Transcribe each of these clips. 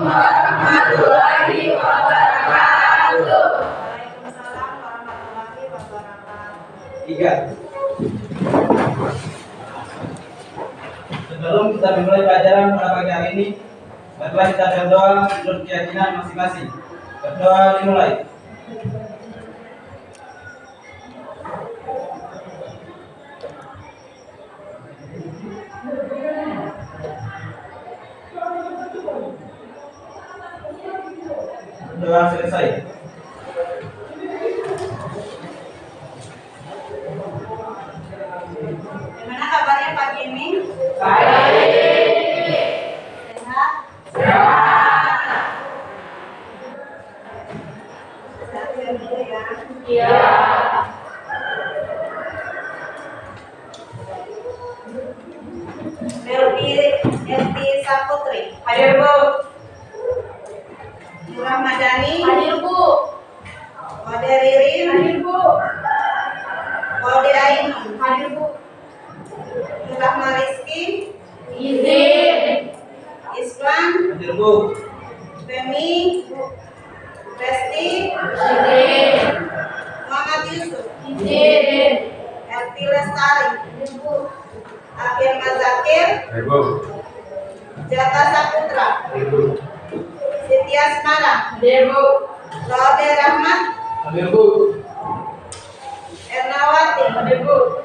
warahmatullahi wabarakatuh. Waalaikumsalam warahmatullahi wabarakatuh. 3. Sebelum kita memulai pelajaran pada pagi hari ini, marilah kita berdoa menurut keyakinan masing-masing. Berdoa dimulai. Doa selesai. Gimana kabarnya pagi ini? Baik. Sehat? Sehat. Sehat dulu ya. Iya. Meldi Saputri. Hadir, Bu. Nur Madani. Hadir, Bu. Wade Ririn. Hadir, Bu. Wade Ainun. Hadir, Bu. Nur Rizky. Izin. Iswan. Hadir, Bu. Femi. Resti. Izin. Muhammad Yusuf. Izin. Elvi Lestari. Hadir, Bu. Akhir Mazakir. Hadir, Bu. Jaka Saputra. Hadir, Bu. Siti Asmara. Hadir, Bu. Laude Rahmat. Hadir, Bu. Ernawati. Hadir, Bu.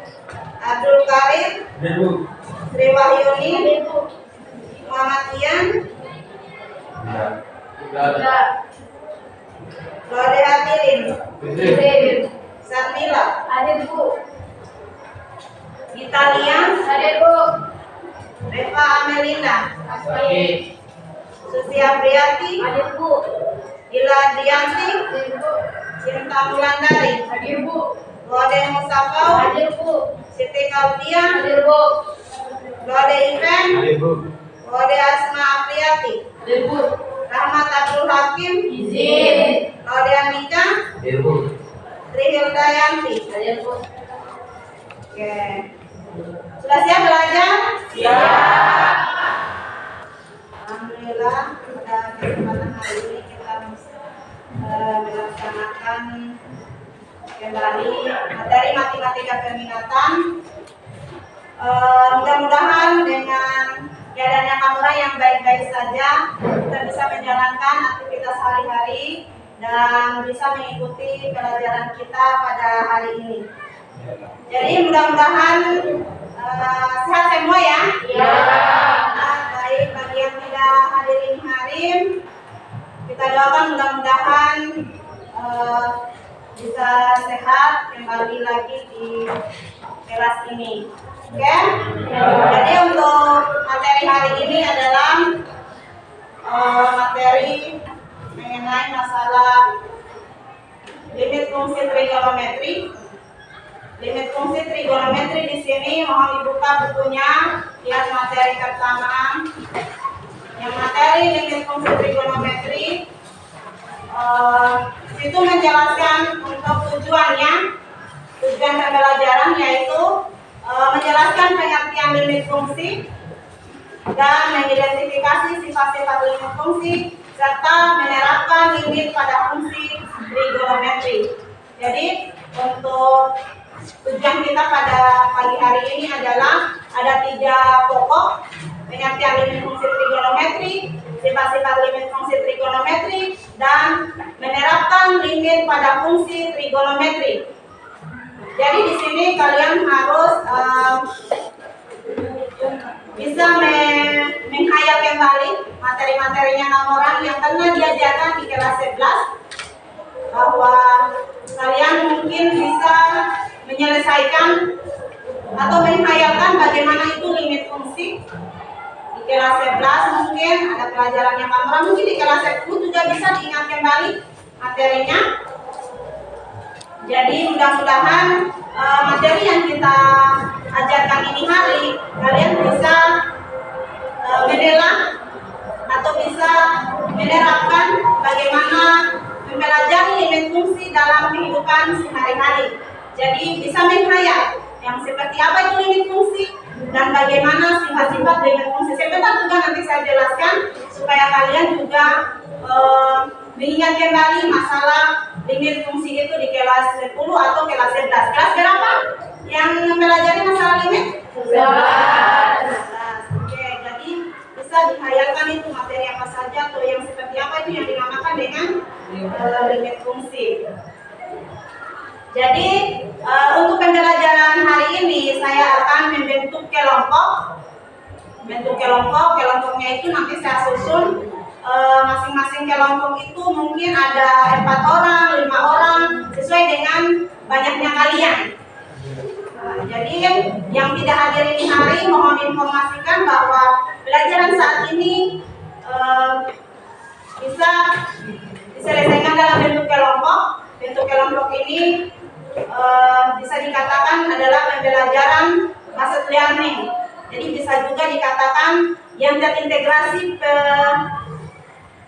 Abdul Karim. Hadir, Bu. Sri Wahyuni. Hadir, Bu. Muhammad Ian. Tidak. Laude Hadirin. Izin. Sarmila. Hadir, Bu. Italia. Hadir, Bu. Reva Amelinda. Asli. Susi Apriati. Hadir, Bu. Ila Adrianti. Hadir, Bu. Cinta Wulandari. Hadir, Bu. Laude Musafau. Hadir, Bu. Siti Kaudia. Hadir, Bu. Laude Iven. Hadir, Bu. Laude Asma Apriati. Hadir, Bu. Rahmat Abdul Hakim. Izin. Laude Anika. Hadir, Bu. Tri Hildayanti. Hadir, Bu. Oke. Sudah siap belajar? Siap. Alhamdulillah pada kesempatan hari ini kita melaksanakan kembali materi matematika peminatan. Mudah-mudahan dengan keadaannya kamera yang baik-baik saja kita bisa menjalankan aktivitas sehari-hari dan bisa mengikuti pelajaran kita pada hari ini. Jadi mudah-mudahan sehat semua ya. Ya. Nah, baik bagi yang tidak hadirin harim, kita doakan mudah-mudahan bisa sehat kembali lagi di kelas ini. Oke? Jadi untuk materi hari ini adalah materi mengenai masalah limit fungsi trigonometri. Limit fungsi trigonometri di sini mohon dibuka bukunya, lihat materi pertama. Yang materi limit fungsi trigonometri itu menjelaskan untuk tujuan pembelajaran yaitu menjelaskan pengertian limit fungsi dan mengidentifikasi sifat-sifat limit fungsi serta menerapkan limit pada fungsi trigonometri. Jadi untuk tujuan kita pada pagi hari ini adalah ada 3 pokok: pengertian limit fungsi trigonometri, sifat-sifat limit fungsi trigonometri, dan menerapkan limit pada fungsi trigonometri. Jadi di sini kalian harus bisa menghayal kembali materi-materinya orang yang pernah diajarkan di kelas 11, bahwa kalian mungkin bisa menyelesaikan atau menghayalkan bagaimana itu limit fungsi. Di kelas 11 mungkin ada pelajarannya kamera, mungkin di kelas 10 juga bisa diingat kembali materinya. Jadi mudah-mudahan materi yang kita ajarkan ini hari kalian bisa menelaah atau bisa menerapkan bagaimana mempelajari limit fungsi dalam kehidupan sehari-hari. Jadi bisa menghayal yang seperti apa itu limit fungsi dan bagaimana sifat-sifat limit fungsi. Sebentar juga nanti saya jelaskan supaya kalian juga mengingat kembali masalah limit fungsi itu di kelas 10 atau kelas 11. Kelas berapa yang mempelajari masalah limit? 11. Oke, jadi bisa dihayalkan itu materi apa saja atau yang seperti apa itu yang dinamakan dengan limit fungsi. Jadi untuk pembelajaran hari ini saya akan membentuk kelompok. Kelompoknya itu nanti saya susun. Masing-masing kelompok itu mungkin ada 4 orang, 5 orang, sesuai dengan banyaknya kalian. Jadi yang tidak hadir ini hari mohon informasikan bahwa pelajaran saat ini bisa diselesaikan dalam bentuk kelompok. Bentuk kelompok ini bisa dikatakan adalah pembelajaran machine learning. Jadi bisa juga dikatakan yang terintegrasi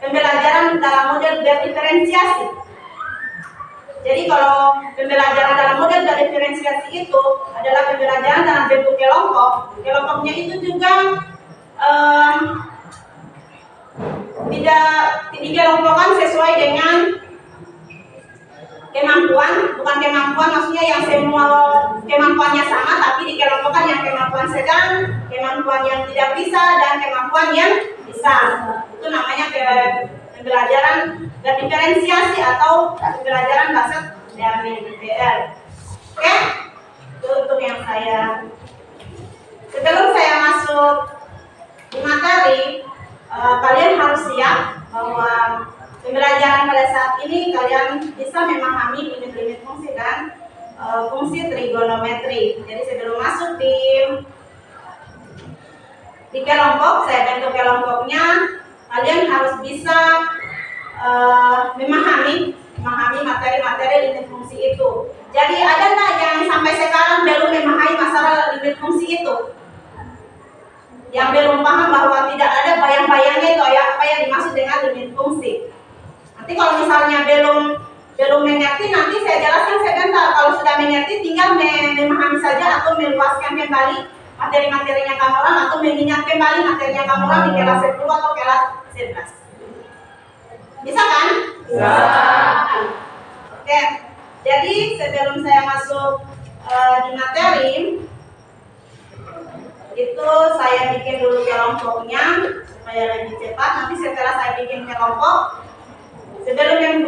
pembelajaran dalam model berdiferensiasi. Jadi kalau pembelajaran dalam model berdiferensiasi itu adalah pembelajaran dalam bentuk kelompok. Kelompoknya itu juga tidak dikelompokkan sesuai dengan kemampuan, bukan kemampuan maksudnya yang semua kemampuannya sama, tapi dikelompokkan yang kemampuan sedang, kemampuan yang tidak bisa, dan kemampuan yang bisa. Itu namanya pembelajaran berdiferensiasi atau pembelajaran machine learning (PL). Oke? Itu untuk yang saya. Sebelum saya masuk di materi, kalian harus siap bahwa pembelajaran pada saat ini kalian bisa memahami limit-limit fungsi dan fungsi trigonometri. Jadi sebelum masuk di kelompok, saya bentuk kelompoknya, kalian harus bisa memahami materi-materi limit fungsi itu. Jadi ada nggak yang sampai sekarang belum memahami masalah limit fungsi itu? Yang belum paham bahwa tidak ada bayang-bayangnya itu ya, apa yang dimaksud dengan limit fungsi. Nanti kalau misalnya belum mengerti, nanti saya jelaskan sebentar. Kalau sudah mengerti, tinggal memahami saja atau meluaskan kembali materi-materinya kamu orang, atau mengingat kembali materinya kamu orang di kelas 10 atau kelas 11. Bisa kan? Bisa. Oke. Jadi sebelum saya masuk di materi, itu saya bikin dulu kelompoknya supaya lebih cepat. Nanti setelah saya bikin kelompok, sebelum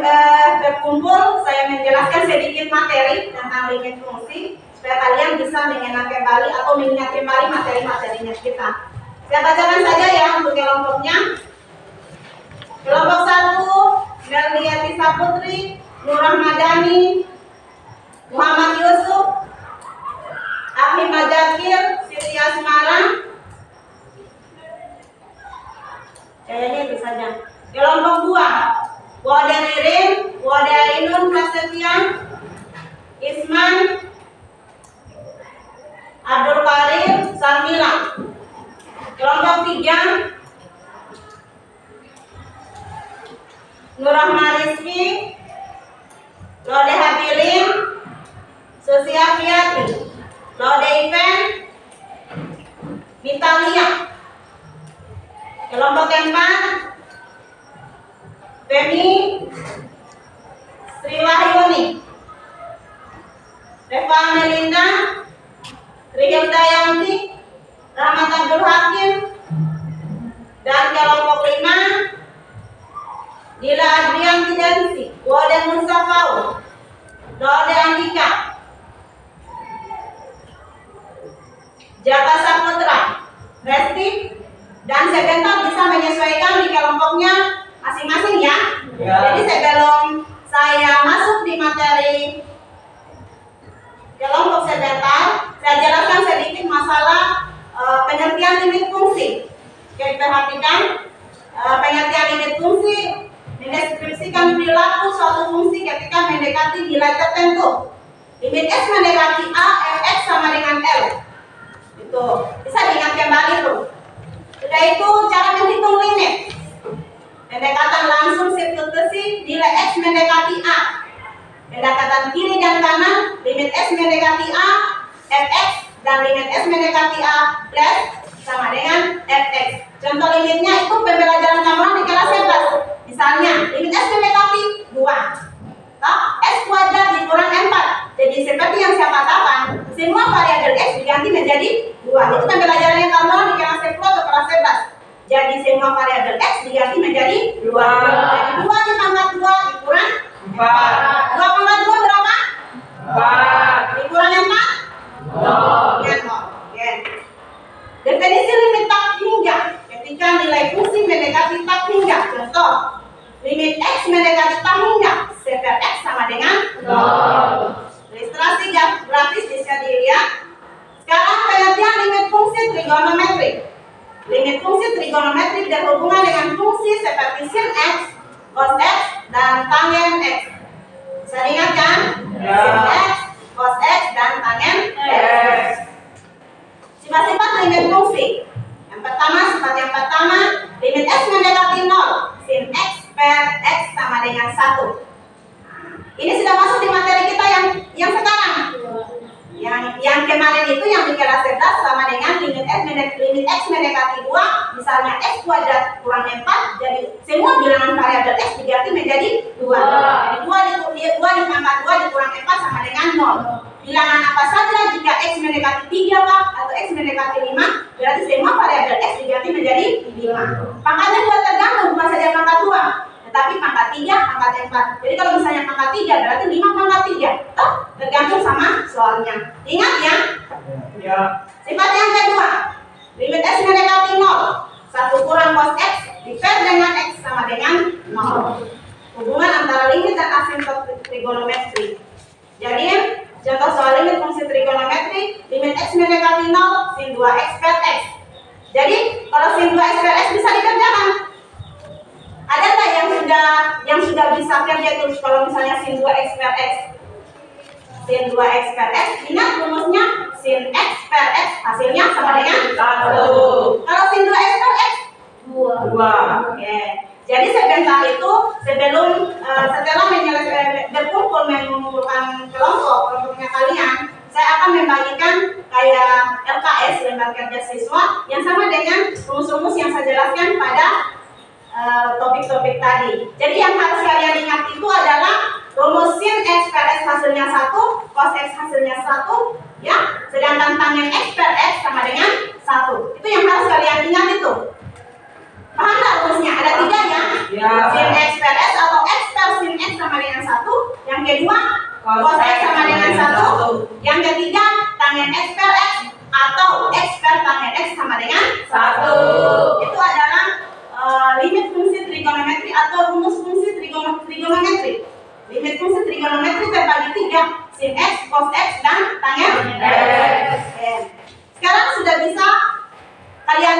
berkumpul, saya menjelaskan sedikit materi tentang limit fungsi supaya kalian bisa mengenal kembali atau mengingat kembali materi-materinya kita. Saya bacakan saja ya untuk kelompoknya. Kelompok 1, Merliati Saputri, Nur Rahmadani, Muhammad Yusuf, Ahmad Jakir, Siti Asmara. Kayaknya itu saja. Kelompok 2, Wada Ririn, Wada Ainun Prasetya, Isman, Abdul Karim, Sarmila. Kelompok 3, Nurahma Rizki, Lode Habilin, Susi Afiati, Lode Iven, Mitalia. Kelompok 4, Femi, Sri Wahyuni, Reva Melinda, Rijal Dayanti, Rahmat Abdul Hakim. Dan kelompok 5, Dila Adrianti Densi, Wade Mustafaul, Lode Andika, Jaka Saputra, Resti. Dan sebentar bisa menyesuaikan di kelompoknya masing-masing ya. Jadi sebelum saya masuk di materi kelompok sebentar, saya jelaskan sedikit masalah pengertian limit fungsi. Oke, perhatikan, pengertian limit fungsi mendeskripsikan perilaku suatu fungsi ketika mendekati nilai tertentu. Limit x mendekati a, fx sama dengan l. Itu bisa diingat kembali tuh. Sudah itu cara menghitung limit. Pendekatan langsung substitusi nilai x mendekati a. Pendekatan kiri dan kanan, limit x mendekati a, fx, dan limit x mendekati a plus sama dengan fx. Contoh limitnya itu pembelajaran kamu di kelas 11. Misalnya, limit x mendekati 2. Jadi 2 ditambah 2 dikurang 4. 2 pangkat 2 berapa? 4. Dikurang 4? 0. Ya, 0. Oke. Definisi limit tak hingga ketika nilai fungsi mendekati tak hingga. Contoh, limit x mendekati tak hingga c per x sama dengan 0. Ilustrasi grafis bisa dilihat. Sekarang pengertian limit fungsi trigonometrik. Limit fungsi trigonometrik berhubungan dengan fungsi seperti sin x, cos x, dan tangen x. Bisa diingat kan? Sin x, cos x, dan tangen x. Sifat-sifat limit fungsi. Yang pertama, limit x mendekati 0, sin x per x sama dengan 1. Ini sudah masuk di materi kita yang sekarang. Yang kemarin itu yang di kelas 11 sama dengan limit x mendekati 2, misalnya x kuadrat kurang 4, jadi semua bilangan variabel x diganti menjadi 2. Jadi 2 ditambah 2 dikurang 4 sama dengan 0. Bilangan apa saja jika x mendekati 3 Pak, atau x mendekati 5, berarti semua variabel x diganti menjadi 5. Pangkatnya 2 tergantung, bukan saja pangkat 2, tetapi pangkat 3, pangkat 4. Jadi kalau misalnya pangkat 3 berarti 5 pangkat 3. Toh, tergantung sama soalnya. Ingat ya? Ya. Sifat yang kedua, limit x mendekati 0, 1 kurang cos x diper dengan x sama dengan 0. Hubungan antara limit dan asimptot trigonometri. Jadi, contoh soal limit fungsi trigonometri, limit x mendekati 0, sin 2x per x. Jadi, kalau sin 2x per x bisa dikerjakan. Ada nggak yang sudah bisa kerja terus kalau misalnya sin 2x per x? Sin 2x per x, ingat rumusnya sin x per x hasilnya sama dengan 1. Kalau sin 2x per x 2. Oke. Jadi sebentar itu setelah mengumpulkan kelompoknya kalian, saya akan membagikan kayak LKS, lembar kerja siswa, yang sama dengan rumus-rumus yang saya jelaskan pada topik-topik tadi. Jadi yang harus kalian ingat itu adalah rumus sin x per x hasilnya 1, cos x hasilnya 1, ya. Sedangkan tangen x per x sama dengan 1. Itu yang harus kalian ingat itu. Paham nggak rumusnya? Ada 3 ya. Sin x per x atau x per sin x sama dengan 1. Yang kedua, cos x sama dengan 1. Yang ketiga, tangen x per x atau x per tangen x sama dengan 1. Itu adalah limit fungsi trigonometri atau rumus fungsi trigonometri. Limit fungsi trigonometri terbagi 3, sin x, cos x, dan tangen x. Sekarang sudah bisa kalian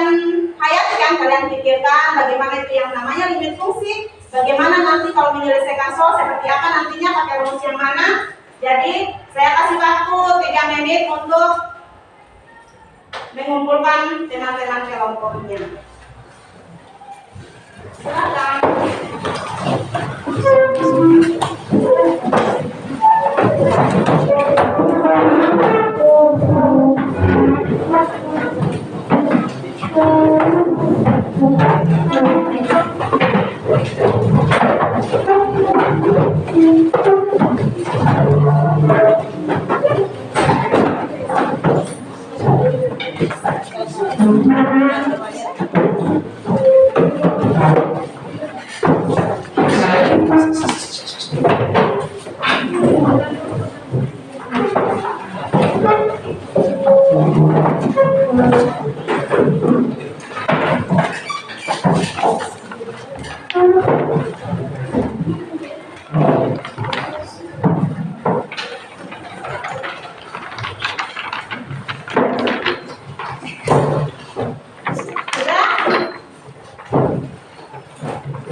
hayatkan, kalian pikirkan bagaimana itu yang namanya limit fungsi, bagaimana nanti kalau menyelesaikan soal seperti apa nantinya, pakai rumus yang mana. Jadi saya kasih waktu 3 menit untuk mengumpulkan teman-teman kelompoknya. Silakan.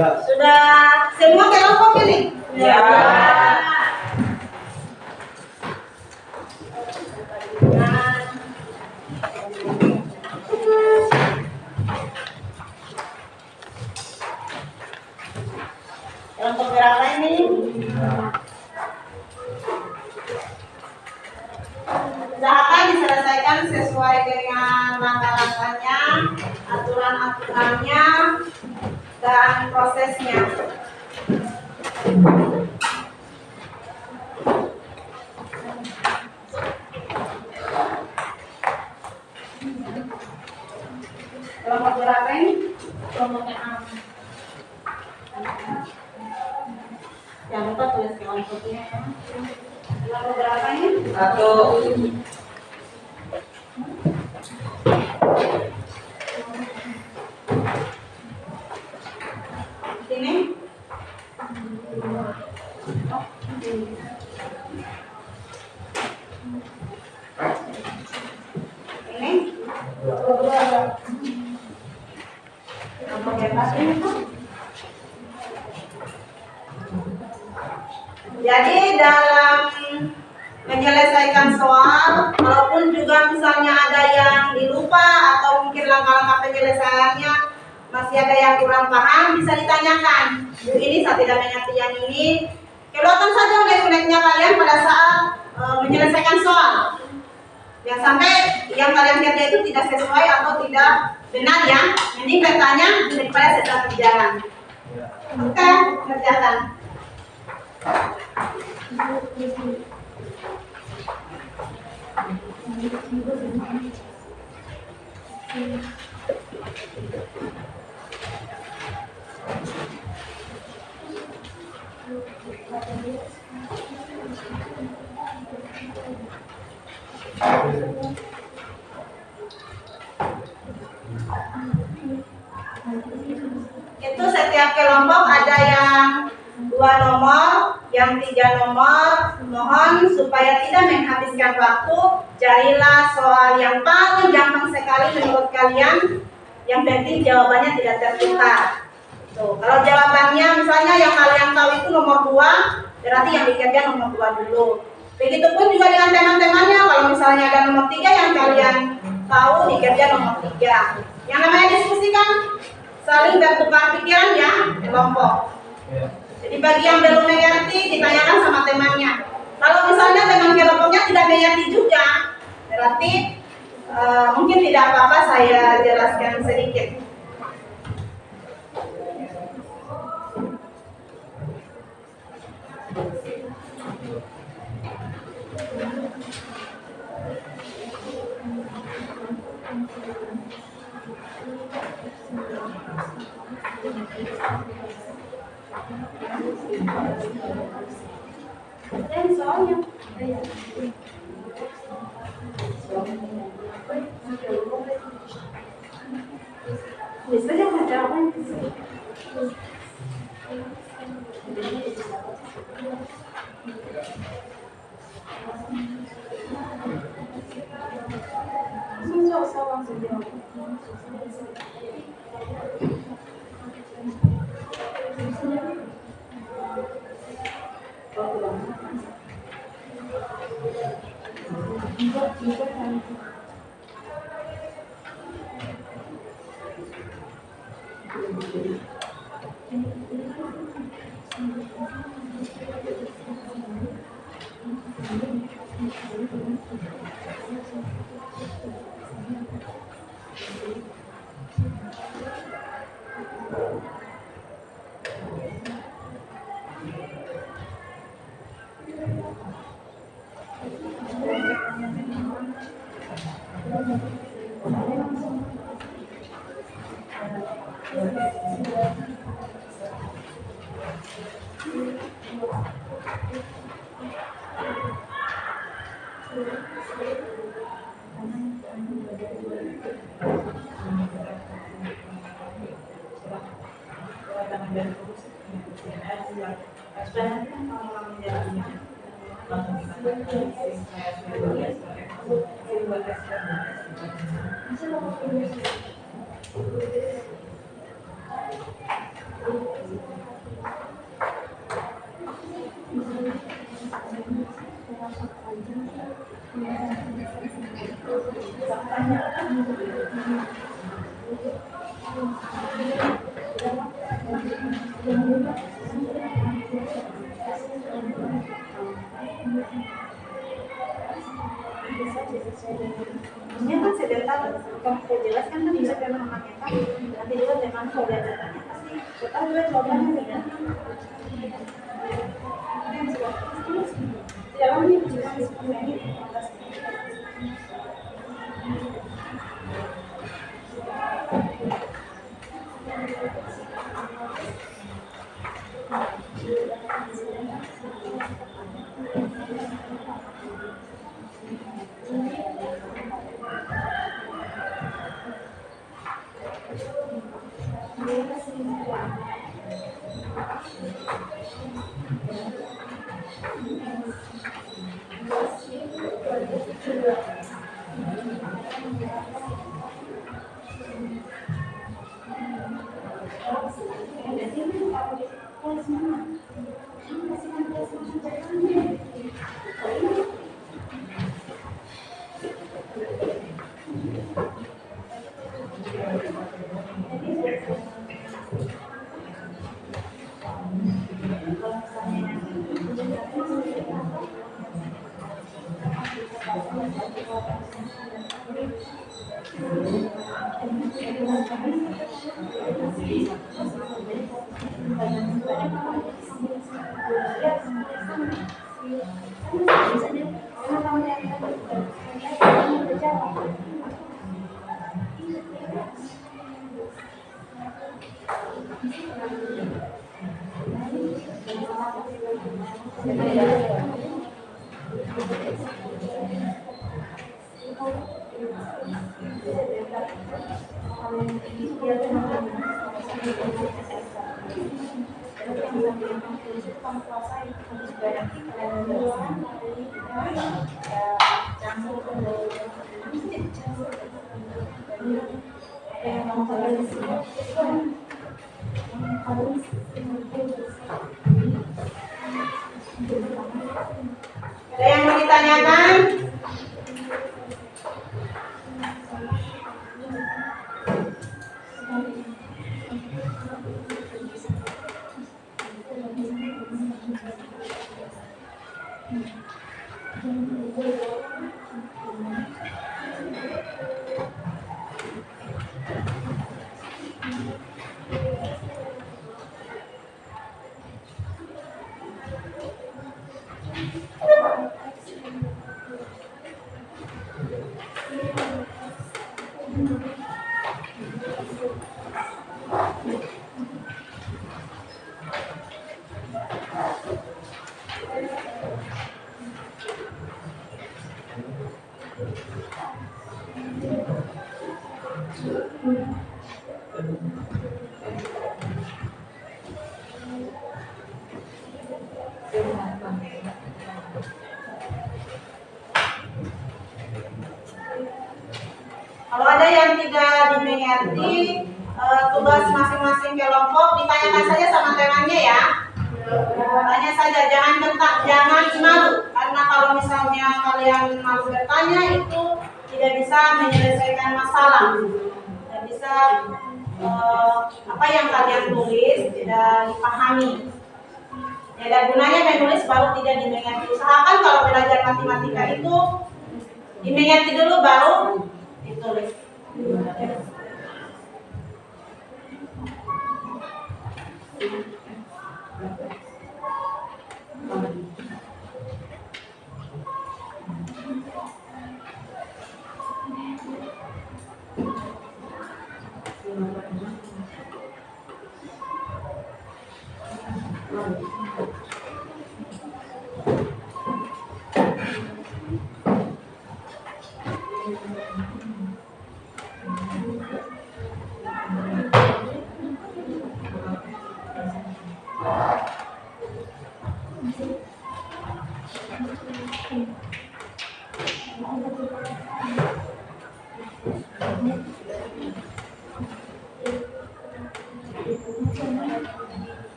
Sudah semua kelompok ini? Ya. Kelompok berapa ini? Usahakan diselesaikan sesuai dengan langkah-langkahnya, aturan-aturannya, dan prosesnya. Kelompok berapa ini? Kelompok yang Jangan lupa tulis kelompoknya ya. Kelompok berapa ini? 1. Sini. Ini. Kelompok bebas ini tuh. Jadi dalam menyelesaikan soal, walaupun juga misalnya ada yang dilupa atau mungkin langkah-langkah penyelesaiannya masih ada yang kurang paham, bisa ditanyakan. Bu, ini saya tidak mengerti yang ini. Kelihatan saja unek-uneknya kalian pada saat menyelesaikan soal. Yang sampai yang kalian kerja itu tidak sesuai atau tidak benar ya. Ini bertanya daripada setelah berjalan. Oke, kerjakan. Itu setiap kelompok ada yang 2 nomor, yang 3 nomor. Mohon supaya tidak menghabiskan waktu, carilah soal yang paling gampang sekali menurut kalian. Yang penting jawabannya tidak tertukar. Tuh, kalau jawabannya misalnya yang kalian tahu itu nomor 2, berarti yang dikerjakan nomor 2 dulu. Begitupun juga dengan teman-temannya. Kalau misalnya ada nomor 3 yang kalian tahu, dikerjakan nomor 3. Yang namanya diskusi kan saling bertukar pikiran ya, kelompok. Jadi bagi yang belum mengerti ditanyakan sama temannya. Kalau misalnya teman kelompoknya tidak mengerti juga, berarti mungkin tidak apa-apa saya jelaskan sedikit. Soalnya bisa ya jawaban. Ini kan sebentar kamu jelaskan kan bisa dengan memakai nanti juga teman kalau dia tanya pasti kita juga jawabannya tidak. Jalannya juga seperti ini. Ada yang mau ditanyakan? Kalau ada yang tidak dimengerti tugas masing-masing kelompok, ditanyakan saja sama temannya ya. Tanya saja, jangan malu, karena kalau misalnya kalian malu bertanya itu tidak bisa menyelesaikan masalah, tidak bisa apa yang kalian tulis tidak dipahami. Tidak ada gunanya menulis baru tidak dimengerti. Usahakan kalau belajar matematika itu dimengerti dulu baru ditulis.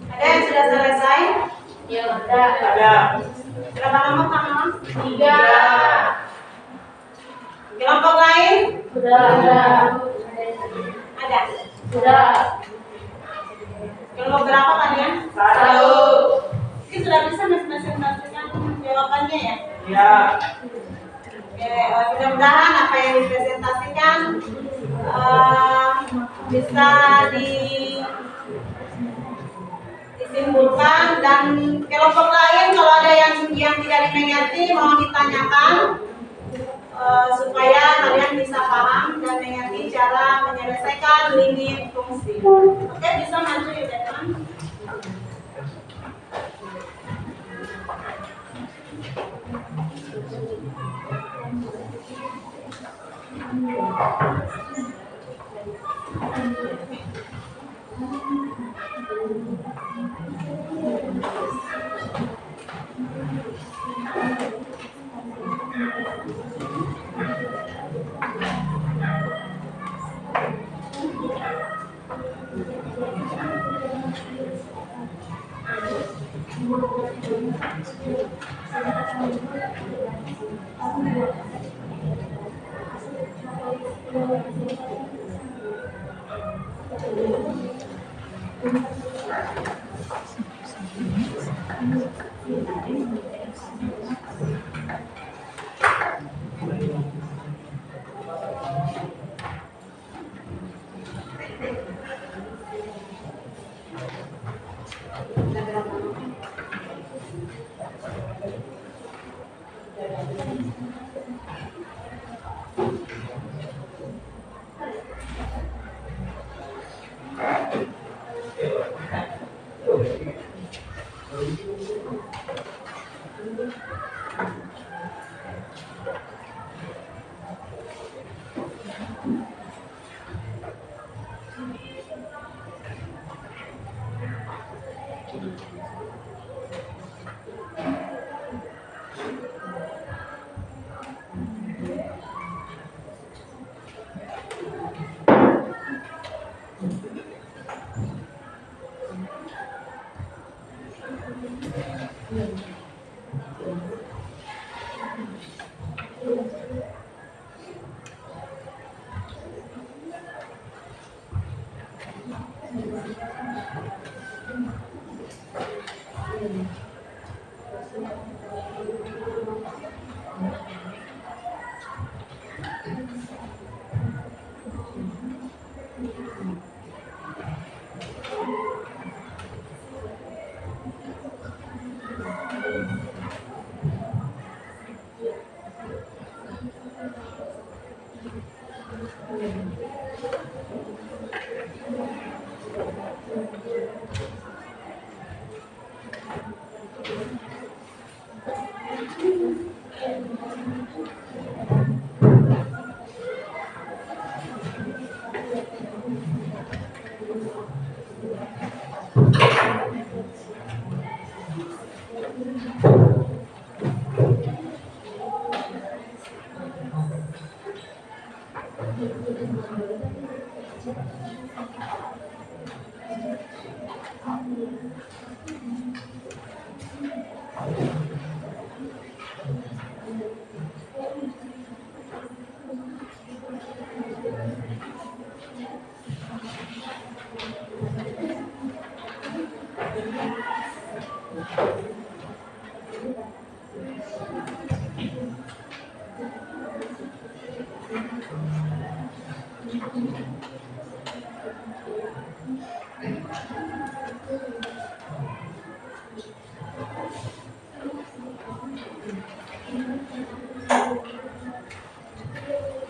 Ada yang sudah selesai? Ya udah. Ada. Berapa nomor kamu? 3. Kelompok lain? Sudah. Ada. Sudah. Kelompok berapa kalian? 1. Ini sudah bisa masing-masing menentukan jawabannya ya? Iya. Oke, mudah-mudahan apa yang dipresentasikan bisa disimpulkan, dan kelompok lain kalau ada yang tidak dimengerti mohon ditanyakan supaya kalian bisa paham dan mengerti cara menyelesaikan limit fungsi. Oke, bisa maju ya teman.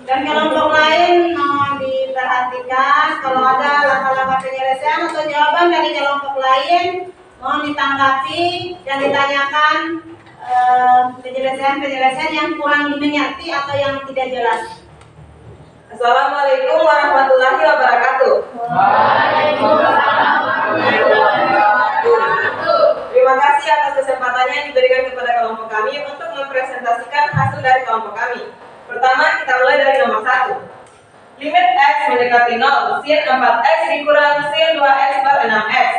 Dan kelompok lain mohon diperhatikan kalau ada langkah-langkah penyelesaian atau jawaban dari kelompok lain mohon ditanggapi dan ditanyakan penyelesaian yang kurang dimengerti atau yang tidak jelas. Assalamualaikum warahmatullahi wabarakatuh. Waalaikumsalam warahmatullahi wabarakatuh. Terima kasih atas kesempatan yang diberikan kepada kelompok kami untuk mempresentasikan hasil dari kelompok kami. Pertama, kita mulai dari nomor 1. Limit X mendekati 0, sin 4X dikurang sin 2X per 6X.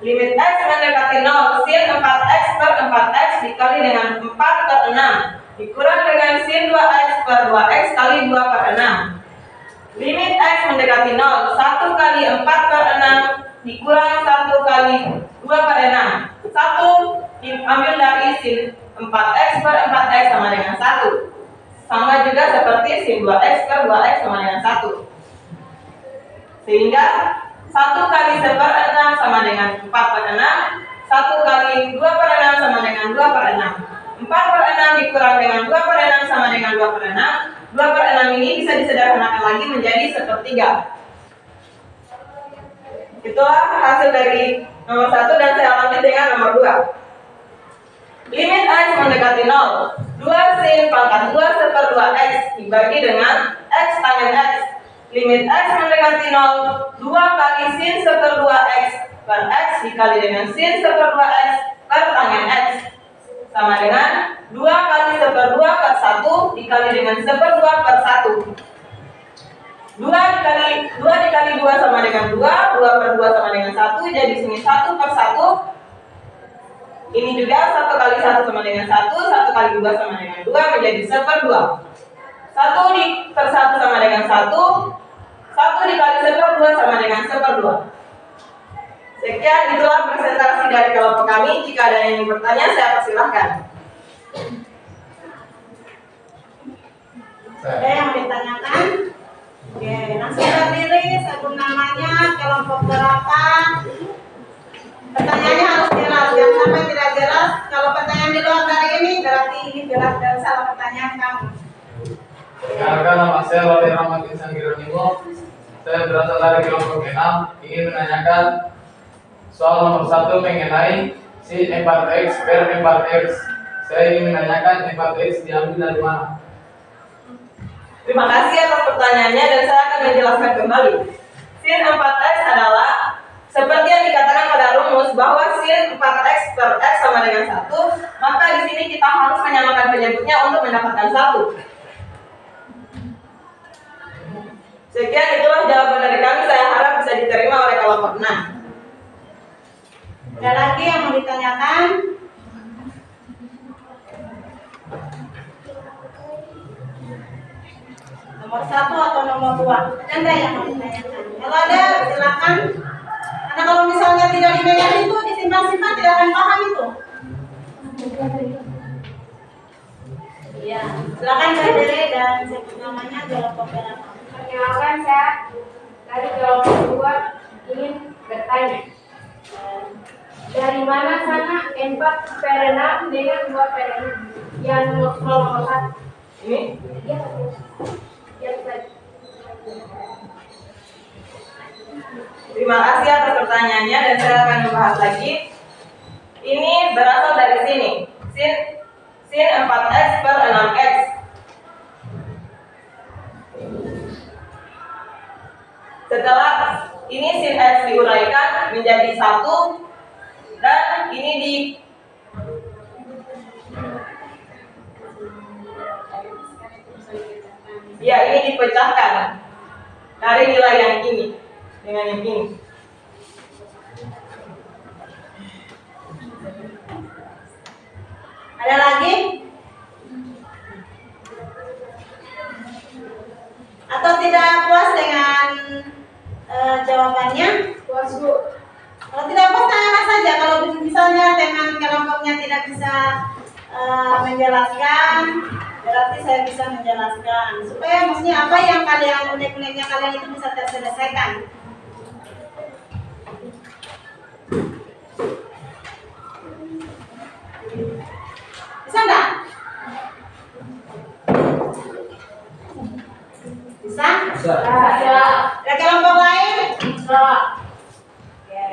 Limit X mendekati 0, sin 4X per 4X dikali dengan 4 per 6 dikurang dengan sin 2X per 2X kali 2 per 6. Limit X mendekati 0, 1 kali 4 per 6 dikurang 1 kali 2 per 6. 1 diambil dari sin 4X per 4X sama dengan 1. Sama juga seperti sin 2X per 2X sama dengan 1. Sehingga 1 kali 1 per 6 sama dengan 4 per 6. 1 kali 2 per 6 sama dengan 2 per 6. 4 per 6 dikurang dengan 2 per 6 sama dengan 2 per 6. 2 per 6 ini bisa disederhanakan lagi menjadi sepertiga. Itulah hasil dari nomor 1 dan saya lanjut dengan nomor 2. Limit X mendekati 0, 2 sin pangkat 2 seper 2X dibagi dengan X tangen X. Limit X mendekati 0, 2 kali sin seper 2X per X dikali dengan sin seper 2X per tangen X sama dengan 2 kali seper 2 per 1 dikali dengan seper 2 per 1. 2 dikali 2 sama dengan 2 per 2 sama dengan 1, jadi sini 1 per 1. Ini juga 1 kali 1 sama dengan 1, 1 kali 2 sama dengan 2 menjadi seper 2. 1 per 1 sama dengan 1, 1 dikali seper 2 sama dengan seper 2. Sekian, itulah presentasi dari kelompok kami. Jika ada yang ingin bertanya, saya persilahkan. Ada yang mau ditanyakan? Oke, langsung berdiri, sebut namanya, kelompok berapa. Pertanyaannya harus jelas, jangan sampai tidak jelas. Kalau pertanyaan di luar dari ini, berarti ini jelas dan salah pertanyaan kamu. Perkenalkan, nama saya Wali Rahmat Insan Geronimo. Saya berasal dari kelompok 6, ingin menanyakan soal nomor 1 mengenai sin 4X per 4X. Saya ingin menanyakan 4X diambil dari mana? Terima kasih atas pertanyaannya dan saya akan menjelaskan kembali. Sin 4X adalah seperti yang dikatakan pada rumus bahwa sin 4X per X sama dengan 1, maka di sini kita harus menyamakan penyebutnya untuk mendapatkan 1. Sekian, itulah jawaban dari kami. Saya harap bisa diterima oleh kelompok 6. Ada lagi yang mau ditanyakan? Nomor 1 atau nomor 2? Ada yang mau ditanyakan? Kalau ada, silakan. Karena kalau misalnya tidak dipegang itu, disimpan-simpan tidak akan paham itu. Iya, silakan berdiri dan sebut namanya, kelompok berapa. Perkenalkan, saya dari kelompok 2 ingin bertanya. Dari mana sana 4 per 6 dengan 2 per 6 yang nomor 1? Ini Ya, Ustaz. terima kasih atas pertanyaannya dan saya akan membahas lagi. Ini berasal dari sini, sin 4X per 6X. Setelah ini sin X diuraikan menjadi 1 dan ini di Ya, ini dipecahkan dari nilai yang ini dengan yang ini. Ada lagi? Atau tidak puas dengan jawabannya? Puas Bu. Kalau tidak puas tanyakan saja. Kalau misalnya teman kelompoknya tidak bisa menjelaskan, berarti saya bisa menjelaskan. Supaya maksudnya apa yang kalian unek-uneknya kalian itu bisa terselesaikan. Bisa enggak? Bisa? Bisa. Bisa. Ada kelompok lain? Bisa. Oke.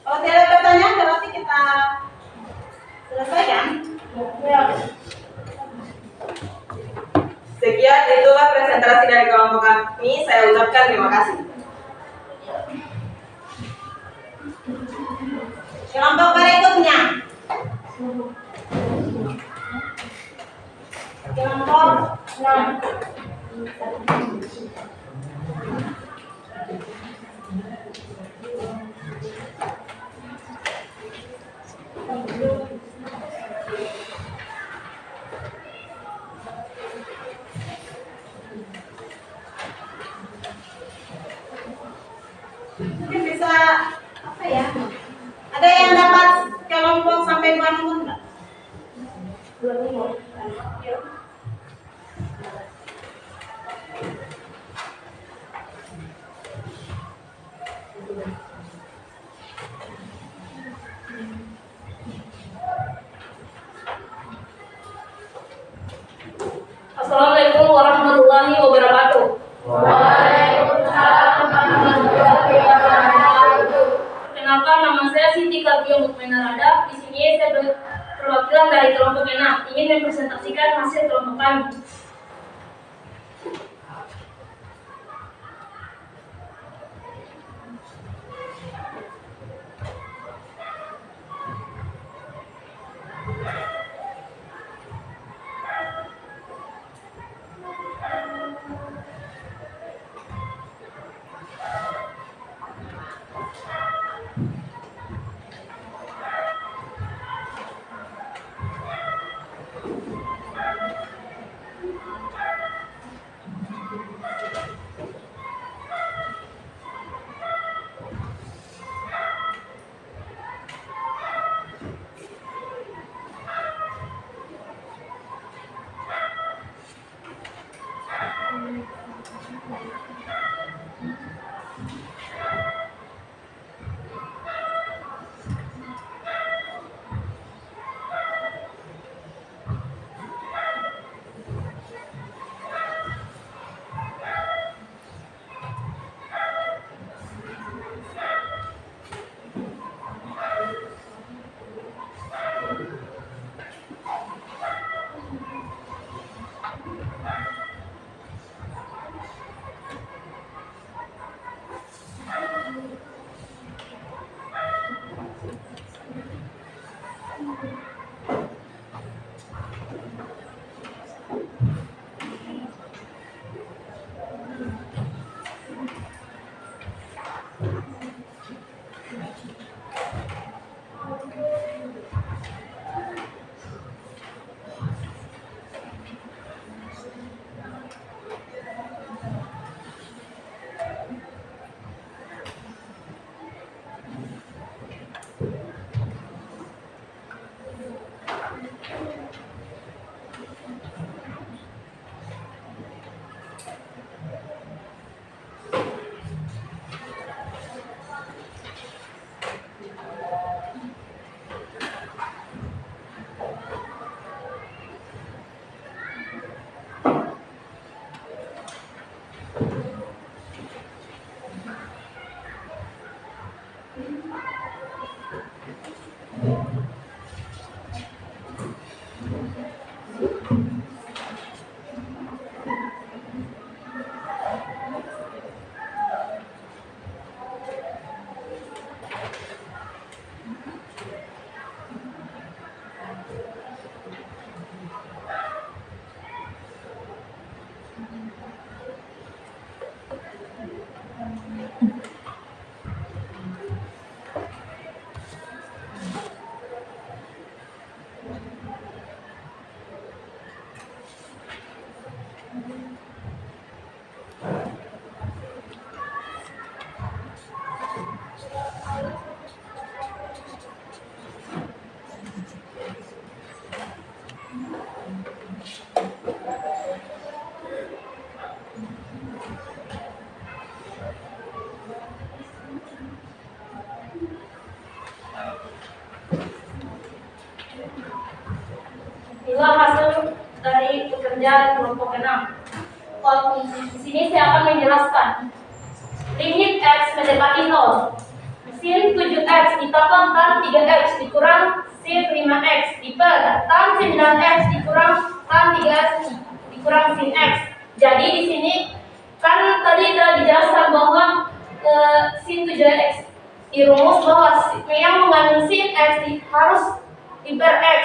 Kalau tidak ada pertanyaan berarti kita selesaikan. Ya. Sekian, itulah presentasi dari kelompok kami. Saya ucapkan terima kasih. Kelompok berikutnya. Kelompok 6. Mungkin bisa apa ya? Ada yang dapat kelompok sampai 2 nomor enggak? 2 nomor. Assalamualaikum warahmatullahi wabarakatuh. Waalaikumsalam warahmatullahi wabarakatuh. Perkenalkan, nama saya Siti Kalbia Mukmenarada. Di sini saya perwakilan dari kelompok 6 ingin mempresentasikan hasil kelompok kami. Inilah hasil dari pekerjaan kelompok 6. Kalau di sini saya akan menjelaskan. Limit X mendekati 0. Sin 7X ditambah tan 3X dikurang sin 5X diper tan 9X dikurang tan 3X dikurang sin X. Jadi di sini kan tadi sudah dijelaskan bahwa sin 7X dirumus bahwa yang mengandung sin X harus diper X.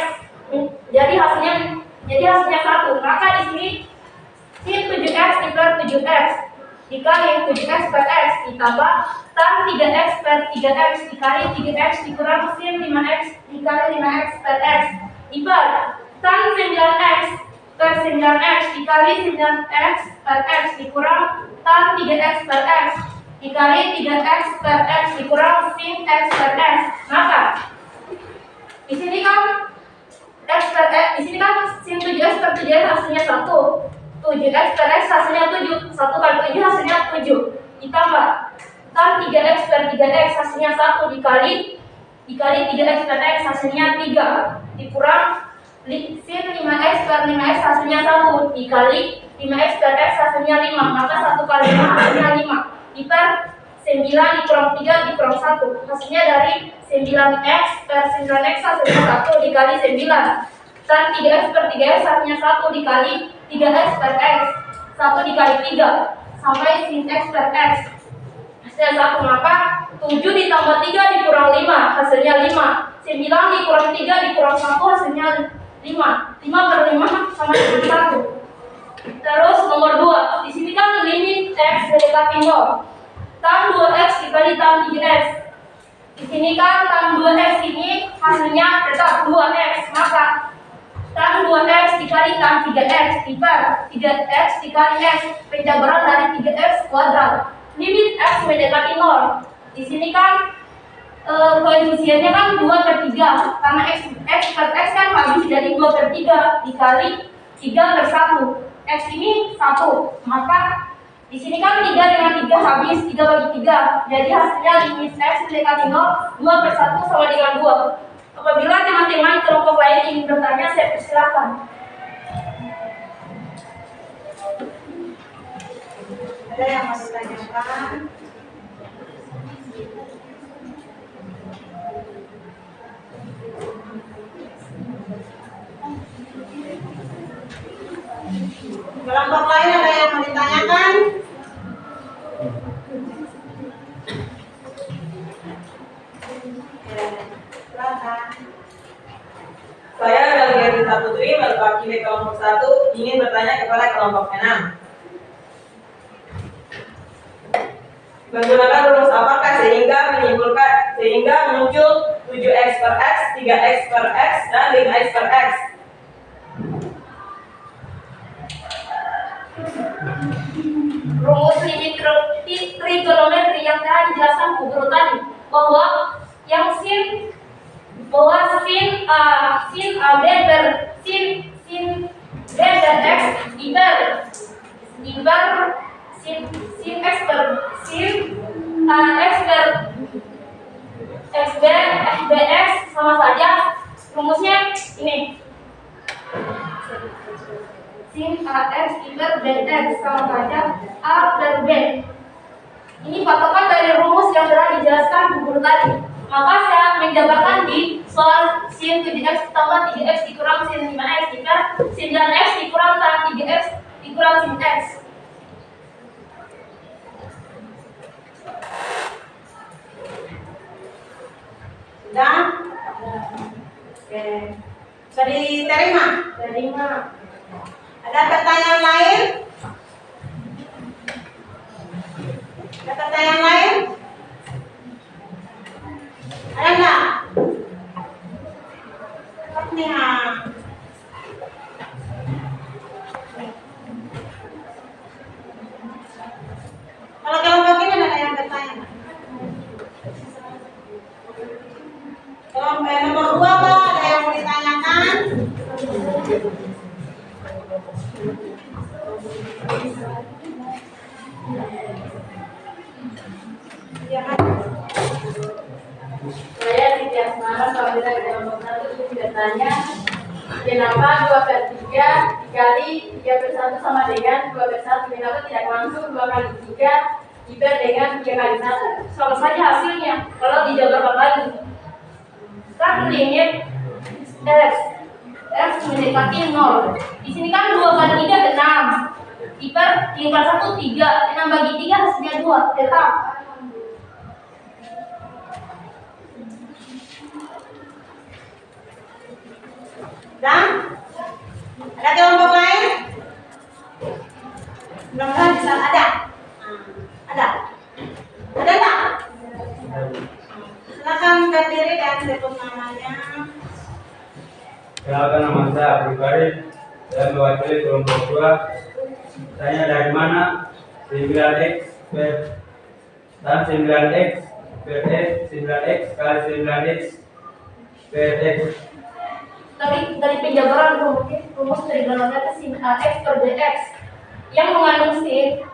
Jadi hasilnya 1. Maka di sini sin 7X diper 7X dikali 7X per X ditambah tan 3X per 3X dikali 3X dikurang sin 5X dikali 5X per X diper tan 9X per 9X dikali 9X per X dikurang tan 3X per X dikali 3X per X dikurang sin X per X. Maka di sini kan X per X, di sini kan sin 7X per 7X hasilnya 1. 7X per X hasilnya 7. 1 kali 7 hasilnya 7. Ditambah tan 3X per 3X hasilnya 1 dikali 3X per X hasilnya 3. Dikurang sin 5X per 5X hasilnya 1 dikali 5X per X hasilnya 5. Maka 1 kali 5 hasilnya 5. Diper 9 dikurang 3 dikurang 1. Hasilnya dari 9X per 9X hasilnya 1 dikali 9. Tan 3X per 3X hasilnya 1 dikali 3X per X. 1 dikali 3 sampai sin X per X hasilnya 1. Maka 7 ditambah 3 dikurang 5 hasilnya 5. 9 dikurang 3 dikurang 1 hasilnya 5. 5 per 5 sama dengan 1. Terus nomor 2. Di sini kan limit X mendekati 0. Tan 2X dikali tan 3X. Di sini kan tan 2X ini hasilnya tetap 2X. Maka tan 2X dikali tan 3X diper 3X dikali X penjabaran dari 3X kuadrat. Limit X mendekati 0. Di sini kan koefisiennya kan 2 per 3. Karena X per X kan habis jadi 2 per 3 dikali 3 per 1. X ini 1. Maka di sini kan 3 dengan 3 habis 3 bagi 3. Jadi hasilnya limit X mendekati 0 2 per 1 sama dengan 2. Apabila teman-teman kelompok lain ingin bertanya, saya persilakan. Ada yang mau ditanyakan? Kelompok lain ada yang mau ditanyakan? Saya Galgiati Saputri, mewakili kelompok 1, ingin bertanya kepada kelompok 6. Menggunakan rumus apakah sehingga muncul 7X per X, 3X per X, dan 5X per X? Rumus limit trigonometri yang telah dijelaskan Bu Guru tadi, bahwa yang sin A B per sin B per X diper sin X per sin X per Bx sama saja rumusnya ini. Sin AX diper Bx sama saja A per B. Ini patokan dari rumus yang telah dijelaskan Bu Guru tadi. Maka saya menjabarkan di soal sin 7X tambah 3X dikurang sin 5X diper 9X dikurang tan 3X dikurang sin X. Sudah? Oke. Sudah diterima? Terima. Ada pertanyaan lain? Ada pertanyaan lain? Ada nggak? Kalau kelompok ini ada yang bertanya? Kelompok nomor 2 Pak, ada yang mau ditanyakan? Misalnya kenapa 2/3 dikali 3/1 sama dengan 2/1? Kenapa tidak langsung 2 kali 3 diper dengan 3 kali 1? Sama saja hasilnya kalau dijabarkan lagi. Kan limit X mendekati 0. Di sini kan 2 kali 3 6. Diper 3 kali 1 3. 6 bagi 3 hasilnya 2. Tetap. Dan ada kelompok lain? Mudah-mudahan bisa ada. Ada. Ada tak? Silakan berdiri dan sebut namanya. Kenalkan, nama saya Abdul Karim. Saya mewakili kelompok 2. Tanya dari mana 9x dan 9x per x 9x kali 9x per x. Dari penjabaran rumus trigonometri sin AX per DX yang mengandung sin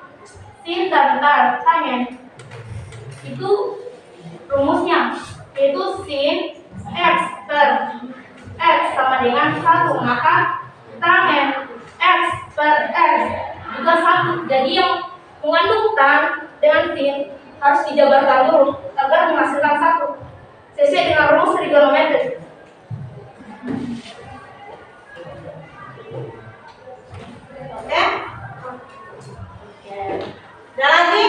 dan tangen. Itu rumusnya, yaitu sin X per X sama dengan 1, maka tangen X per X juga 1. Jadi yang mengandung tan dengan sin harus dijabarkan dulu agar menghasilkan 1 sesuai dengan rumus trigonometri. Oke? Ada lagi?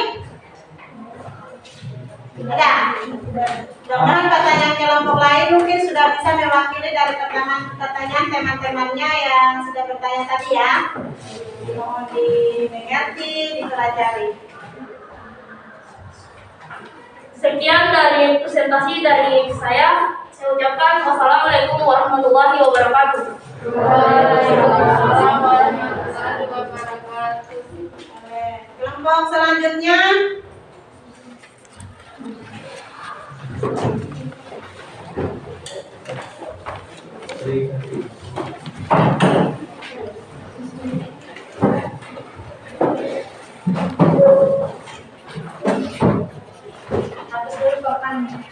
Ada? Mudah-mudahan pertanyaan kelompok lain mungkin sudah bisa mewakili dari pertanyaan teman-temannya yang sudah bertanya tadi ya. Mohon dimengerti, dipelajari. Sekian dari presentasi dari saya. Saya ucapkan wassalamualaikum warahmatullahi wabarakatuh. Waalaikumsalam warahmatullahi wabarakatuh. Kelompok selanjutnya. Habis dulu pertanyaan.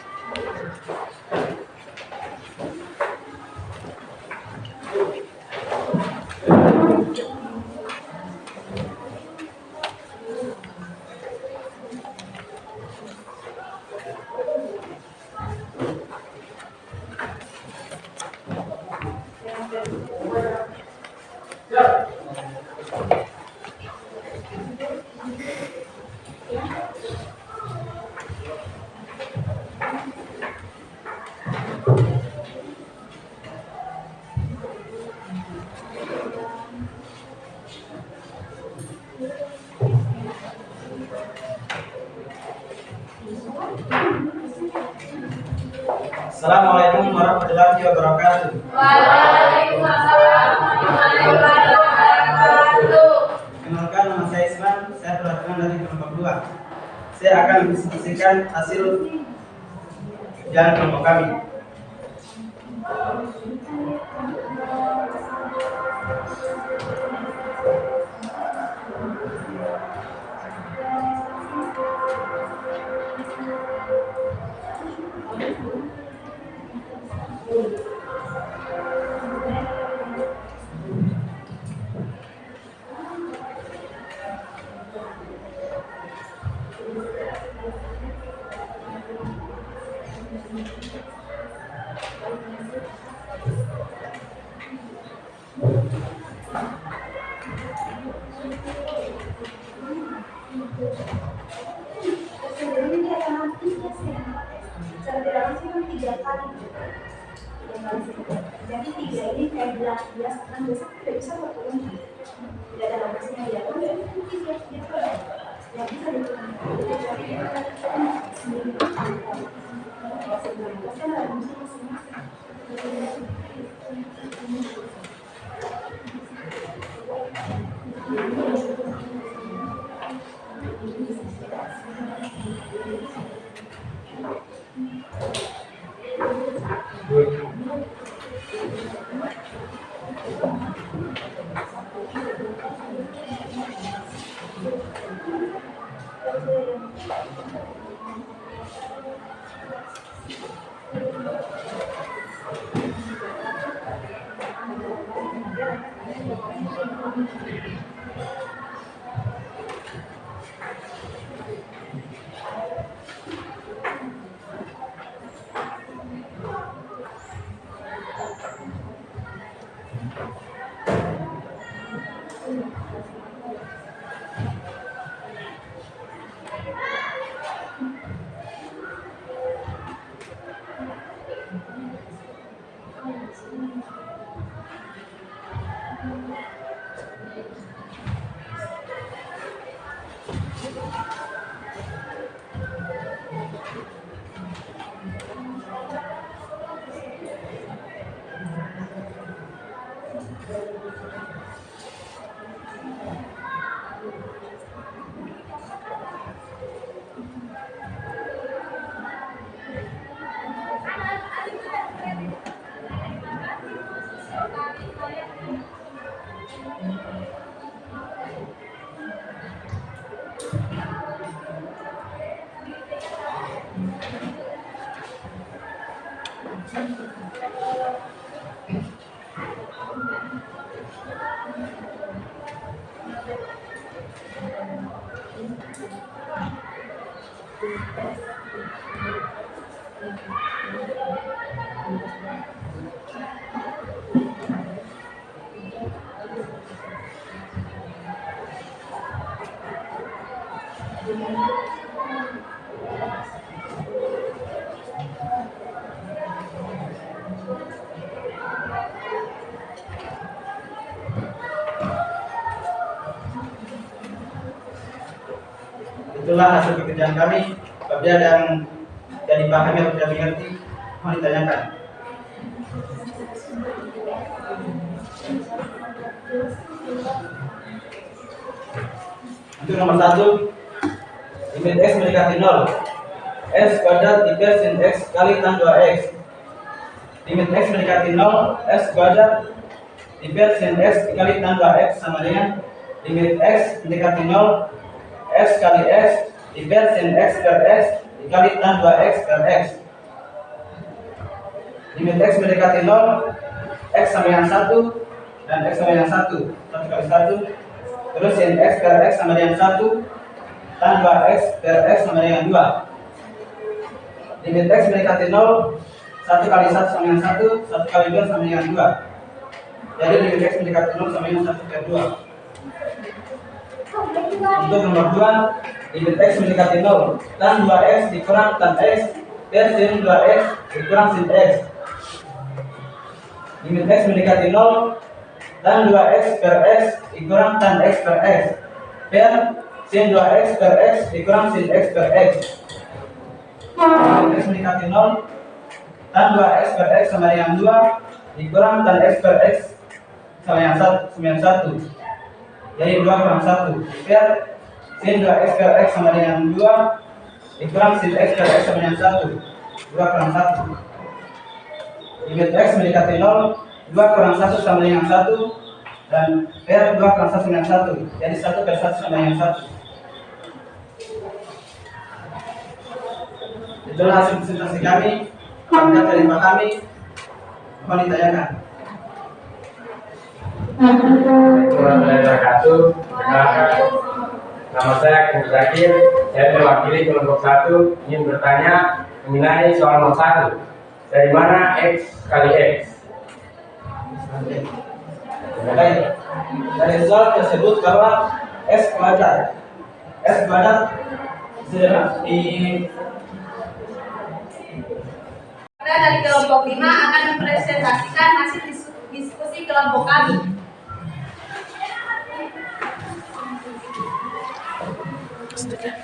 Assalamualaikum warahmatullahi wabarakatuh. Waalaikumsalam warahmatullahi wabarakatuh. Kenalkan, nama saya Isman. Saya perwakilan dari kelompok 2. Saya akan menyaksikan hasil ujian kelompok kami. Jadi 3 ini kayak bilang biasa kan biasa tidak bisa berturun, tidak ada bagusnya ya kan ya gitu ya bisa diturun kecuali kita sendiri kan ada masing-masing. Itulah hasil pekerjaan kami. Apabila ada yang tidak dipahami atau tidak mengerti, mohon ditanyakan. Untuk nomor 1, limit x mendekati 0. S kuadrat dikali sin x kali tan 2x. Limit x mendekati 0, s kuadrat dikali sin x dikali tan 2x sama dengan limit x mendekati 0, s kali x dikali sin x per x dikali tan 2x per x. Limit x mendekati 0, x sama dengan 1 dan x sama dengan 1. 1 kali 1. Terus sin x per x sama dengan 1, tan 2x per x sama dengan 2. Limit x mendekati 0, 1 kali 1 sama dengan 1, 1 kali 2 sama dengan 2. Jadi limit x mendekati 0 sama dengan 1 per 2. Untuk nomor 2, limit x mendekati 0, tan 2x dikurang tan x per sin 2x dikurang sin x. Limit x mendekati 0, tan 2x per x dikurang tan x per x per sin 2x per x dikurang sin x per x. Limit x mendekati 0, tan 2x per x sama dengan 2 dikurang tan x per x sama dengan 1. Jadi 2 kurang 1 per sin 2x per x sama dengan 2 dikurang sin x per x sama dengan 1. 2 kurang 1. Limit x mendekati 0, 2 kurang 1 sama dengan 1 dan per 2 kurang 1 dengan 1. Jadi 1 per 1 sama dengan 1. Itulah hasil presentasi kami. Apabila terima kami, mohon ditanyakan. Warahmatullahi wabarakatuh. Perkenalkan, nama saya Agus Zakir. Saya mewakili kelompok 1 ingin bertanya mengenai soal nomor 1. Dari mana x kali x? Baik. Dari soal tersebut bahwa s kuadrat di Dari kelompok 5 akan mempresentasikan hasil diskusi kelompok kami. Seperti itu kan?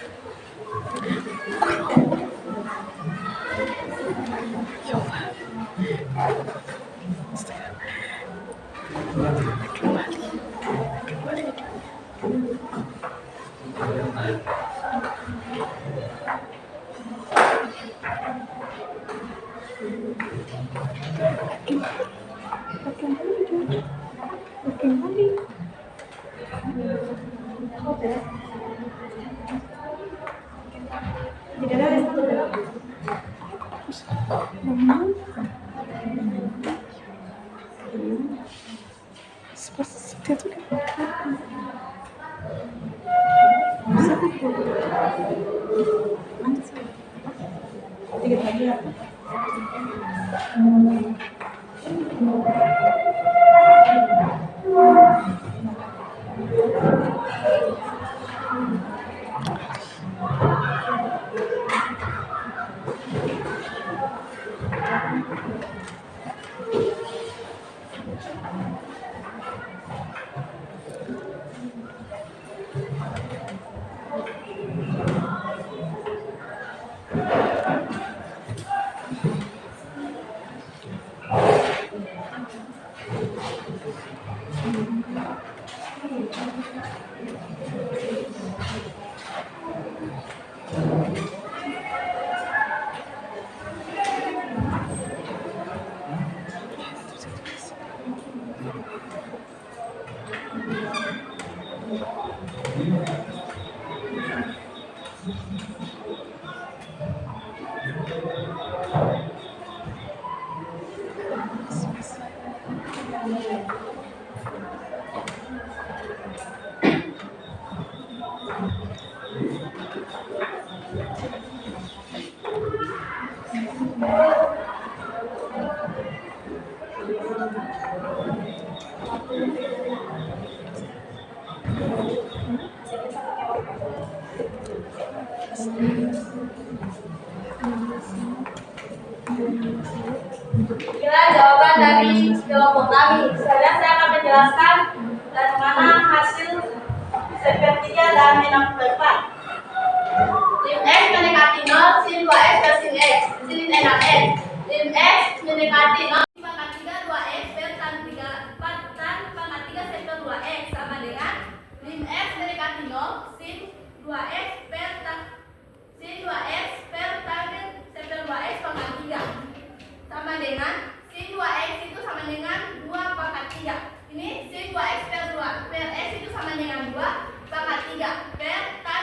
Inilah jawaban dari kelompok kami. Sekarang saya akan menjelaskan dari mana hasil sepertiga dan minus 4. Lim X mendekati 0, sin 2X per sin X, sin enak X. Lim X mendekati 0, pangkat 3 2X per tan 3 tan pangkat 3 sektor 2X sama dengan lim X mendekati 0, sin 2X per tan sin 2X per tan sektor 2X pangkat 3 sama dengan sin 2X itu sama dengan 2 pangkat 3. Ini sin 2X per X itu sama dengan 2 pangkat 3 per tan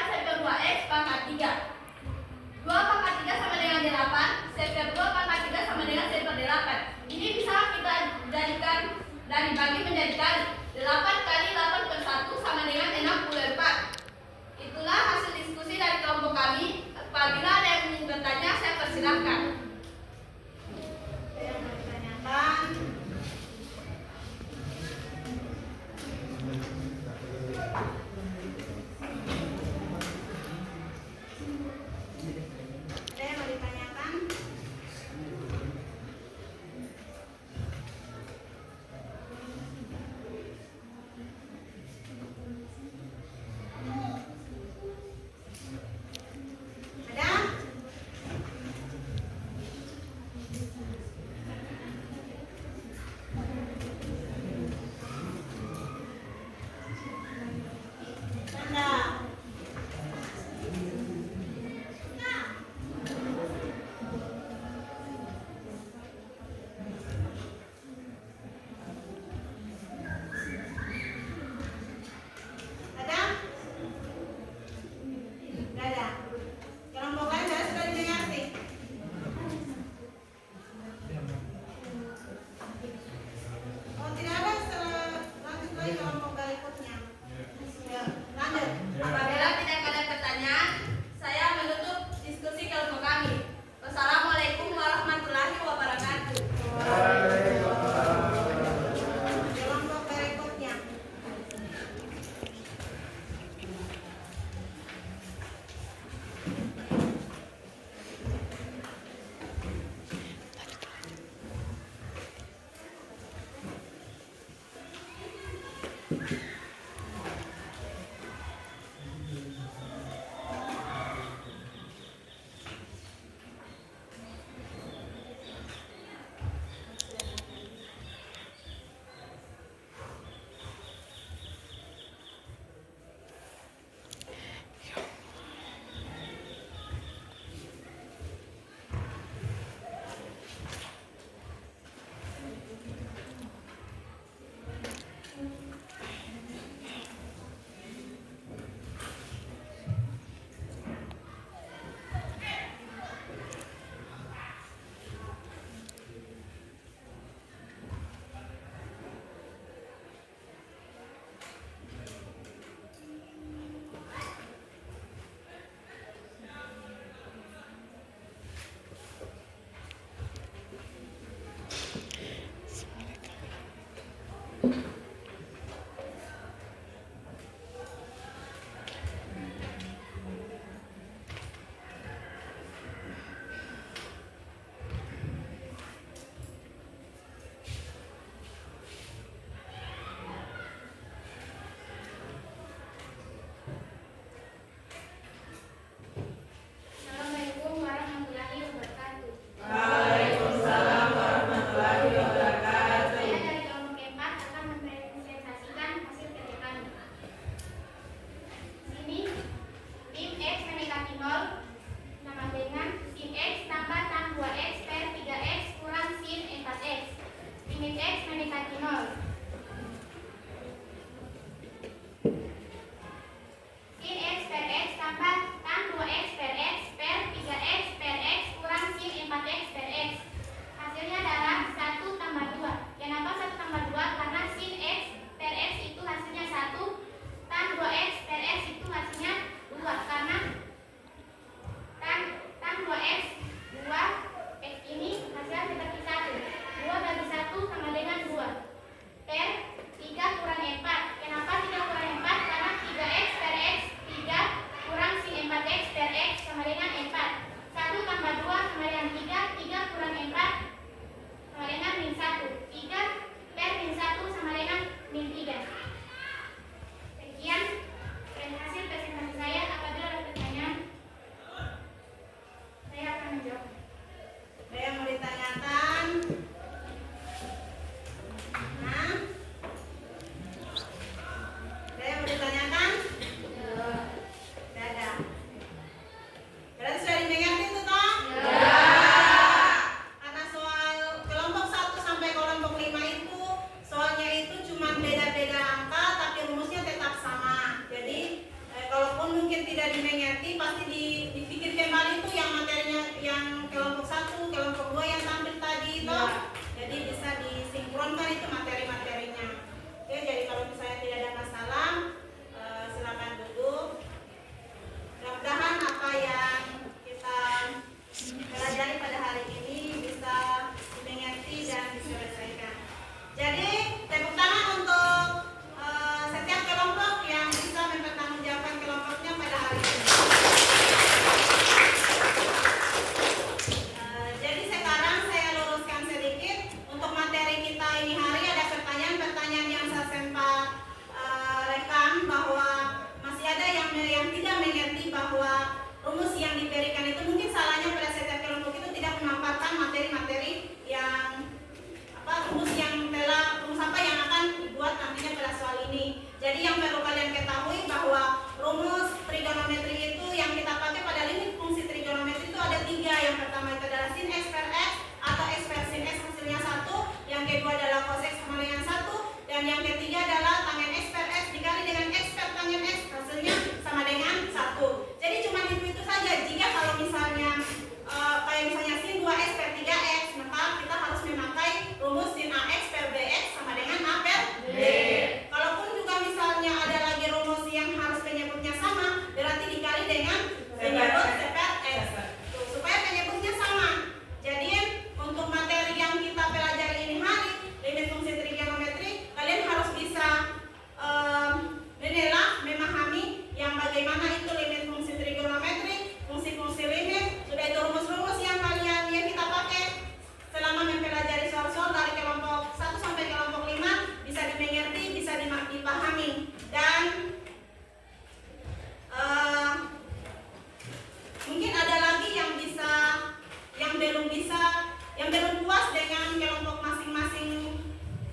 yang belum puas dengan kelompok masing-masing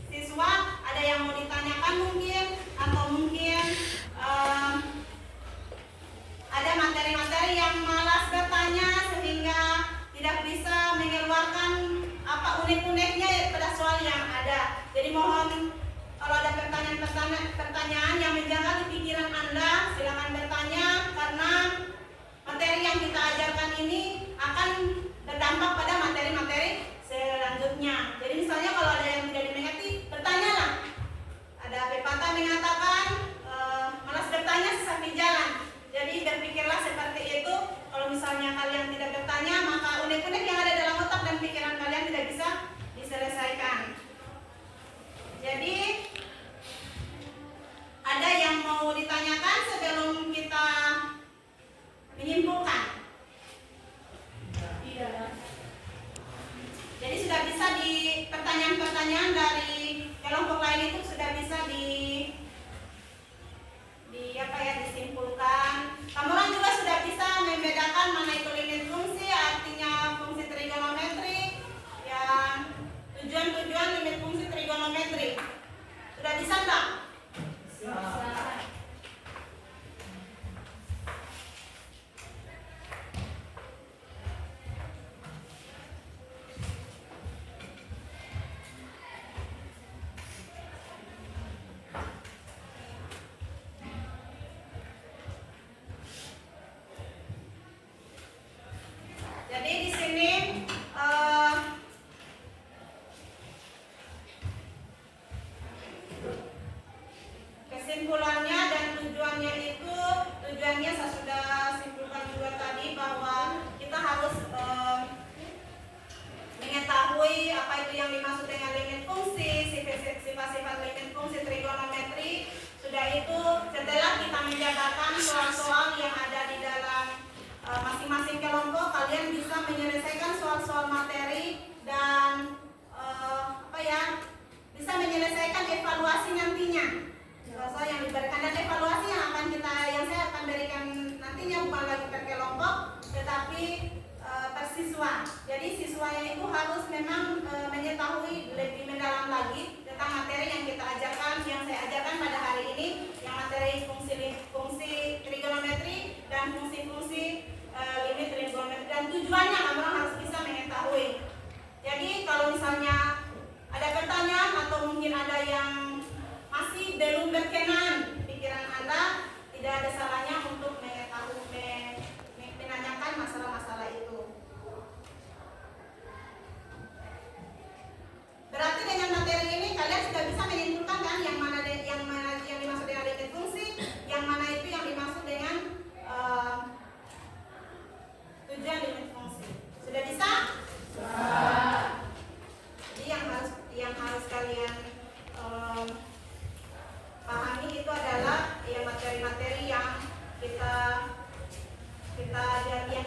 siswa, ada yang mau ditanyakan mungkin, atau mungkin ada materi-materi yang malas bertanya sehingga tidak bisa mengeluarkan apa unek-uneknya pada soal yang ada. Jadi mohon kalau ada pertanyaan yang menjaga di pikiran Anda, silakan bertanya, karena materi yang kita ajarkan ini akan berdampak pada materi-materi selanjutnya. Jadi misalnya kalau ada yang tidak dimengerti, bertanyalah. Ada pepatah mengatakan malas bertanya sesat di jalan. Jadi berpikirlah seperti itu. Kalau misalnya kalian tidak bertanya, maka unek-unek yang ada dalam otak dan pikiran kalian tidak bisa diselesaikan. Jadi ada yang mau ditanyakan sebelum kita menyimpulkan? Tidak. Jadi sudah bisa di pertanyaan-pertanyaan dari kelompok lain itu sudah bisa disimpulkan. Kamu orang juga sudah bisa membedakan mana itu limit fungsi, artinya fungsi trigonometri, yang tujuan limit fungsi trigonometri. Sudah bisa enggak? Bisa. Jadi di sini kesimpulannya dan tujuannya saya sudah simpulkan juga tadi, bahwa kita harus mengetahui apa itu yang dimaksud dengan limit fungsi, sifat-sifat limit fungsi trigonometri. Sudah itu, setelah kita menjabarkan soal-soal yang ada di dalam masing-masing kelompok, kalian bisa menyelesaikan soal-soal materi dan bisa menyelesaikan evaluasi nantinya. Soal yang diberikan dan evaluasi yang saya akan berikan nantinya bukan lagi per kelompok, tetapi per siswa. Jadi siswanya itu harus memang mengetahui lebih mendalam lagi tentang materi yang kita ajarkan, yang saya ajarkan pada hari ini, yang materi fungsi trigonometri dan fungsi-fungsi limit trigonometri, dan tujuannya kamu harus bisa mengetahui. Jadi kalau misalnya ada pertanyaan atau mungkin ada yang masih belum berkenan pikiran Anda, tidak ada salahnya untuk menanyakan masalah-masalah itu. Berarti dengan materi ini kalian sudah bisa menyimpulkan kan yang mana yang dimaksud dengan limit fungsi, yang mana itu yang dimaksud dengan tujuan limit fungsi. Sudah bisa? Jadi yang harus kalian pahami itu adalah materi-materi yang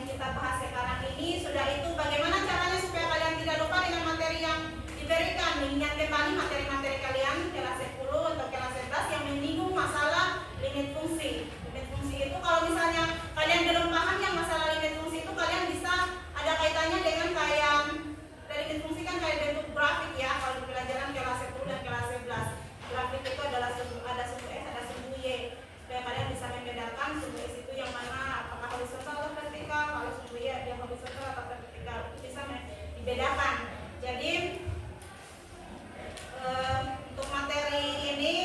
kita bahas sekarang ini. Sudah itu bagaimana caranya supaya kalian tidak lupa dengan materi yang diberikan. Mengingat kembali materi-materi kalian kelas 10 atau kelas 11 yang menyinggung masalah limit fungsi. Limit fungsi itu kalau misalnya kalian belum paham yang masalah limit fungsi itu, kalian bisa ada kaitannya dengan kayak dari limit fungsi kan kayak bentuk grafik ya, kalau di pelajaran kelas 10 dan kelas 11. Grafik itu adalah ada sumbu X, ada sumbu Y, supaya kalian bisa membedakan sumbu X itu yang mana, apakah horizontal atau vertikal, kalau sumbu Y yang horizontal atau vertikal, itu bisa dibedakan. Jadi untuk materi ini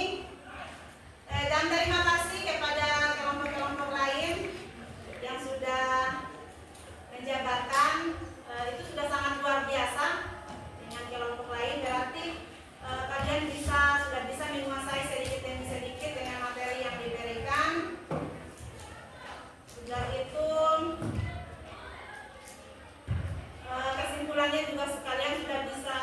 dan terima kasih kepada kelompok-kelompok lain yang sudah menjabarkan, itu sudah sangat luar biasa. Dengan kelompok lain berarti kalian sudah bisa menguasai sedikit demi sedikit dengan materi yang diberikan. Sudah itu kesimpulannya juga sekalian sudah bisa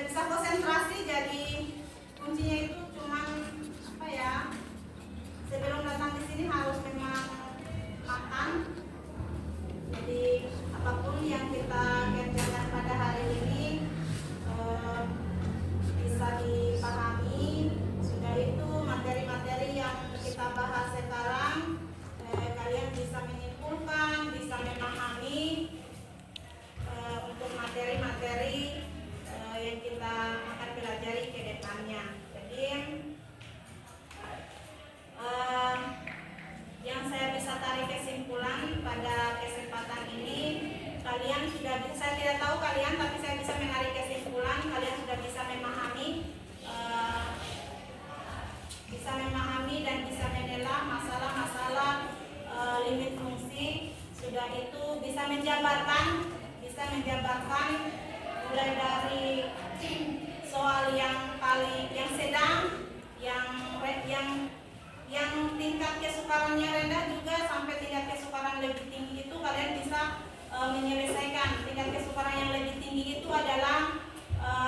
bisa konsentrasi. Jadi kuncinya itu cuman apa ya, sebelum datang di sini harus memang makan. Jadi apapun yang kita kerjakan pada hari ini bisa dipahami. Sudah itu materi-materi yang kita bahas sekarang kalian bisa menyimpulkan, bisa memahami untuk materi-materi yang kita akan pelajari ke depannya. Jadi yang saya bisa tarik kesimpulan pada kesempatan ini, kalian sudah bisa, saya tidak tahu kalian, tapi saya bisa menarik kesimpulan kalian sudah bisa memahami dan bisa menelaah masalah-masalah limit fungsi. Sudah itu bisa menjabarkan mulai dari soal yang sedang, yang tingkat kesukarannya rendah juga sampai tingkat kesukaran lebih tinggi itu kalian bisa menyelesaikan. Tingkat kesukaran yang lebih tinggi itu adalah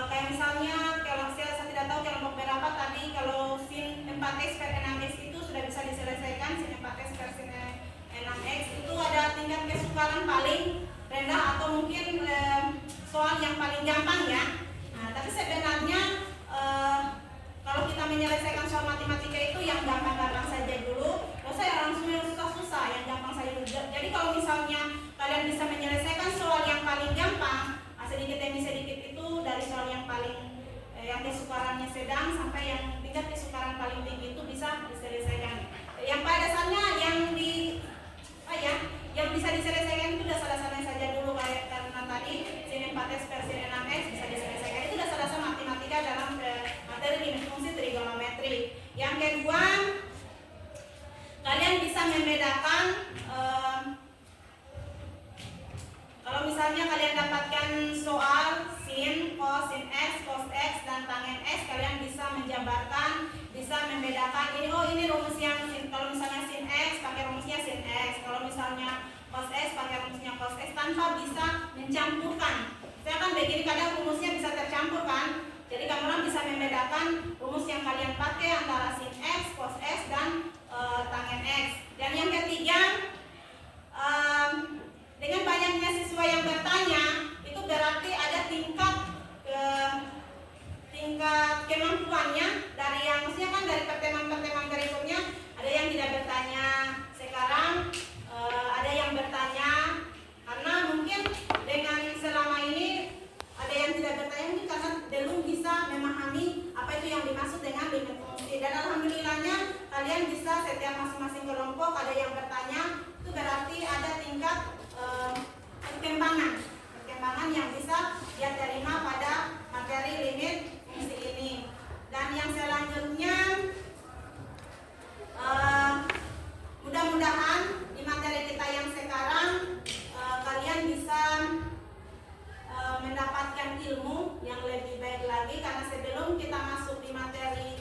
kayak misalnya kalau saya tidak tahu kelompok berapa tadi, kalau sin 4x per 6x itu sudah bisa diselesaikan. Sin 4x per sin 6x itu ada tingkat kesukaran paling rendah atau mungkin soal yang paling gampang ya. Nah, tapi sebenarnya kalau kita menyelesaikan soal matematika itu yang gampang-gampang saja dulu, nggak usah langsung yang susah-susah, yang gampang saja dulu. Jadi kalau misalnya kalian bisa menyelesaikan soal yang paling gampang, sedikit demi sedikit itu dari soal yang paling yang kesukarannya sedang sampai yang tingkat kesukaran paling tinggi itu bisa diselesaikan. Yang pada dasarnya yang bisa diselesaikan itu dasar-dasarnya saja dulu, kayak karena tadi sin 4x per sin 6x bisa diselesaikan. Itu dasar-dasar matematika dalam materi limit fungsi trigonometri. Yang kedua, kalian bisa membedakan kalau misalnya kalian dapatkan soal sin, cos, sin x, cos x, dan tangen x, kalian bisa menjabarkan, bisa membedakan ini, oh ini rumus yang sin, kalau misalnya sin x pakai rumusnya sin x, kalau misalnya cos x pakai rumusnya cos x, tanpa bisa mencampurkan. Saya kan begini, kadang rumusnya bisa tercampur kan, jadi kamu bisa membedakan rumus yang kalian pakai antara sin x, cos x, dan tangen x. Dan yang ketiga, dengan banyaknya siswa yang bertanya, itu berarti ada tingkat kemampuannya dari yang maksudnya kan dari pertemuan-pertemuan berikutnya ada yang tidak bertanya sekarang, ada yang bertanya karena mungkin dengan selama ini ada yang tidak bertanya mungkin karena belum bisa memahami apa itu yang dimaksud dengan limit fungsi. Dan alhamdulillahnya kalian bisa setiap masing-masing kelompok ada yang bertanya, itu berarti ada tingkat perkembangan yang bisa dia terima pada materi limit fungsi ini. Dan yang selanjutnya mudah-mudahan di materi kita yang sekarang kalian bisa mendapatkan ilmu yang lebih baik lagi, karena sebelum kita masuk di materi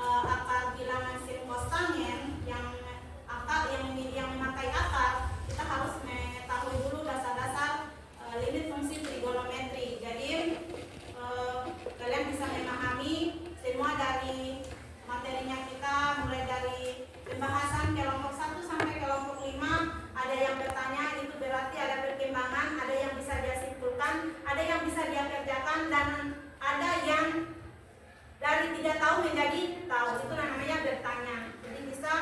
akar bilangan sin cos tangen yang memakai akar, kita harus mengetahui dulu dasar-dasar limit fungsi trigonometri. Jadi kalian bisa memahami semua dari materinya kita, mulai dari pembahasan kelompok 1 sampai kelompok 5. Ada yang bertanya, itu berarti ada perkembangan, ada yang bisa dia simpulkan, ada yang bisa dia kerjakan, dan ada yang dari tidak tahu menjadi tahu. Itu namanya bertanya. Jadi bisa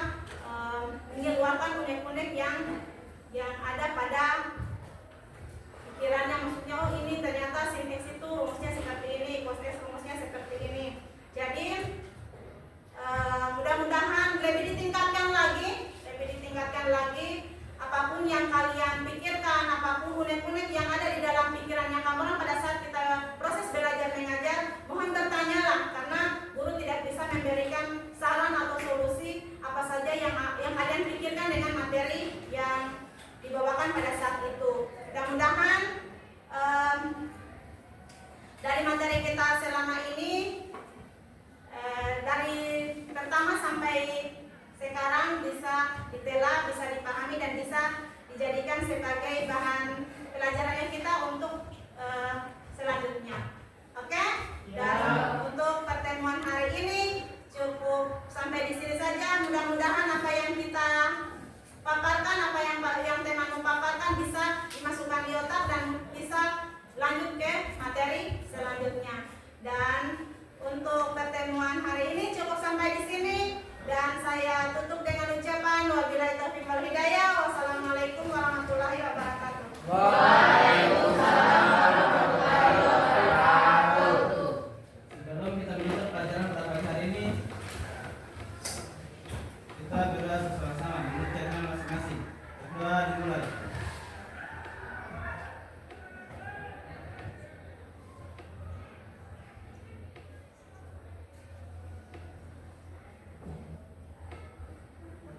mengeluarkan unek-unek yang ada pada pikirannya, maksudnya oh ini ternyata sin x itu rumusnya seperti ini, cos x rumusnya seperti ini. Jadi mudah-mudahan lebih ditingkatkan lagi apapun yang kalian pikirkan, apapun unek-unek yang ada di dalam pikirannya kamu pada saat kita proses belajar mengajar, mohon bertanyalah, karena guru tidak bisa memberikan saran atau solusi apa saja yang kalian pikirkan dengan materi yang dibawakan pada saat itu. Mudah-mudahan dari materi kita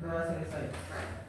Sudah selesai.